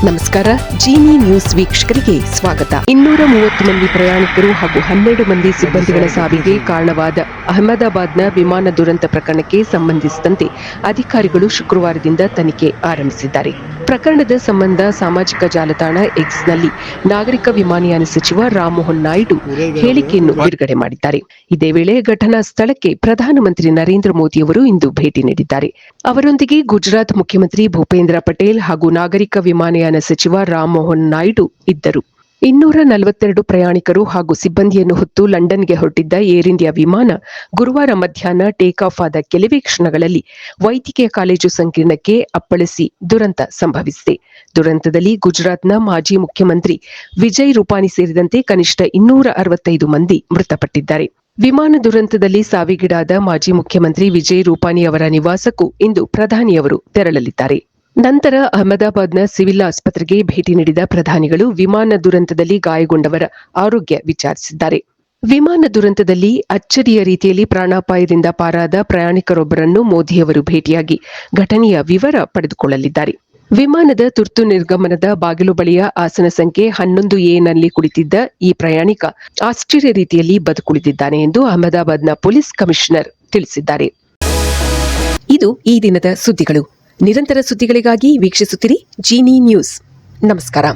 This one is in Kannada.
ನಮಸ್ಕಾರ. ಜಿನಿ ನ್ಯೂಸ್ ವೀಕ್ಷಕರಿಗೆ ಸ್ವಾಗತ. 230 ಮಂದಿ ಪ್ರಯಾಣಿಕರು ಹಾಗೂ 12 ಮಂದಿ ಸಿಬ್ಬಂದಿಗಳ ಸಾವಿಗೆ ಕಾರಣವಾದ ಅಹಮದಾಬಾದ್ನ ವಿಮಾನ ದುರಂತ ಪ್ರಕರಣಕ್ಕೆ ಸಂಬಂಧಿಸಿದಂತೆ ಅಧಿಕಾರಿಗಳು ಶುಕ್ರವಾರದಿಂದ ತನಿಖೆ ಆರಂಭಿಸಿದ್ದಾರೆ. ಪ್ರಕರಣದ ಸಂಬಂಧ ಸಾಮಾಜಿಕ ಜಾಲತಾಣ ಎಕ್ಸ್ನಲ್ಲಿ ನಾಗರಿಕ ವಿಮಾನಯಾನ ಸಚಿವ ರಾಮಮೋಹನ್ ನಾಯ್ಡು ಹೇಳಿಕೆಯನ್ನು ಬಿಡುಗಡೆ ಮಾಡಿದ್ದಾರೆ. ಇದೇ ವೇಳೆ ಘಟನಾ ಸ್ಥಳಕ್ಕೆ ಪ್ರಧಾನಮಂತ್ರಿ ನರೇಂದ್ರ ಮೋದಿ ಅವರು ಇಂದು ಭೇಟಿ ನೀಡಿದ್ದಾರೆ. ಅವರೊಂದಿಗೆ ಗುಜರಾತ್ ಮುಖ್ಯಮಂತ್ರಿ ಭೂಪೇಂದ್ರ ಪಟೇಲ್ ಹಾಗೂ ನಾಗರಿಕ ವಿಮಾನಯಾನ ಸಚಿವ ರಾಮಮೋಹನ್ ನಾಯ್ಡು ಇದ್ದರು. 242 ಪ್ರಯಾಣಿಕರು ಹಾಗೂ ಸಿಬ್ಬಂದಿಯನ್ನು ಹೊತ್ತು ಲಂಡನ್ಗೆ ಹೊರಟಿದ್ದ ಏರ್ ಇಂಡಿಯಾ ವಿಮಾನ ಗುರುವಾರ ಮಧ್ಯಾಹ್ನ ಟೇಕ್ ಆಫ್ ಆದ ಕೆಲವೇ ಕ್ಷಣಗಳಲ್ಲಿ ವೈದ್ಯಕೀಯ ಕಾಲೇಜು ಸಂಕೀರ್ಣಕ್ಕೆ ಅಪ್ಪಳಿಸಿ ದುರಂತ ಸಂಭವಿಸಿದೆ. ದುರಂತದಲ್ಲಿ ಗುಜರಾತ್ನ ಮಾಜಿ ಮುಖ್ಯಮಂತ್ರಿ ವಿಜಯ್ ರೂಪಾನಿ ಸೇರಿದಂತೆ ಕನಿಷ್ಠ 265 ಮಂದಿ ಮೃತಪಟ್ಟಿದ್ದಾರೆ. ವಿಮಾನ ದುರಂತದಲ್ಲಿ ಸಾವಿಗೀಡಾದ ಮಾಜಿ ಮುಖ್ಯಮಂತ್ರಿ ವಿಜಯ್ ರೂಪಾನಿ ಅವರ ನಿವಾಸಕ್ಕೂ ಇಂದು ಪ್ರಧಾನಿಯವರು ತೆರಳಲಿದ್ದಾರೆ. ನಂತರ ಅಹಮದಾಬಾದ್ನ ಸಿವಿಲ್ ಆಸ್ಪತ್ರೆಗೆ ಭೇಟಿ ನೀಡಿದ ಪ್ರಧಾನಿಗಳು ವಿಮಾನ ದುರಂತದಲ್ಲಿ ಗಾಯಗೊಂಡವರ ಆರೋಗ್ಯ ವಿಚಾರಿಸಿದ್ದಾರೆ. ವಿಮಾನ ದುರಂತದಲ್ಲಿ ಅಚ್ಚರಿಯ ರೀತಿಯಲ್ಲಿ ಪ್ರಾಣಾಪಾಯದಿಂದ ಪಾರಾದ ಪ್ರಯಾಣಿಕರೊಬ್ಬರನ್ನು ಮೋದಿಯವರು ಭೇಟಿಯಾಗಿ ಘಟನೆಯ ವಿವರ ಪಡೆದುಕೊಳ್ಳಲಿದ್ದಾರೆ. ವಿಮಾನದ ತುರ್ತು ನಿರ್ಗಮನದ ಬಾಗಿಲು ಬಳಿಯ ಆಸನ ಸಂಖ್ಯೆ 11A ನಲ್ಲಿ ಕುಳಿತಿದ್ದ ಈ ಪ್ರಯಾಣಿಕ ಆಶ್ಚರ್ಯ ರೀತಿಯಲ್ಲಿ ಬದುಕುಳಿದಿದ್ದಾನೆ ಎಂದು ಅಹಮದಾಬಾದ್ನ ಪೊಲೀಸ್ ಕಮಿಷನರ್ ತಿಳಿಸಿದ್ದಾರೆ. ಇದು ಈ ದಿನದ ಸುದ್ದಿಗಳು. ನಿರಂತರ ಸುದ್ದಿಗಳಿಗಾಗಿ ವೀಕ್ಷಿಸುತ್ತಿರಿ ಜಿನಿ ನ್ಯೂಸ್. ನಮಸ್ಕಾರ.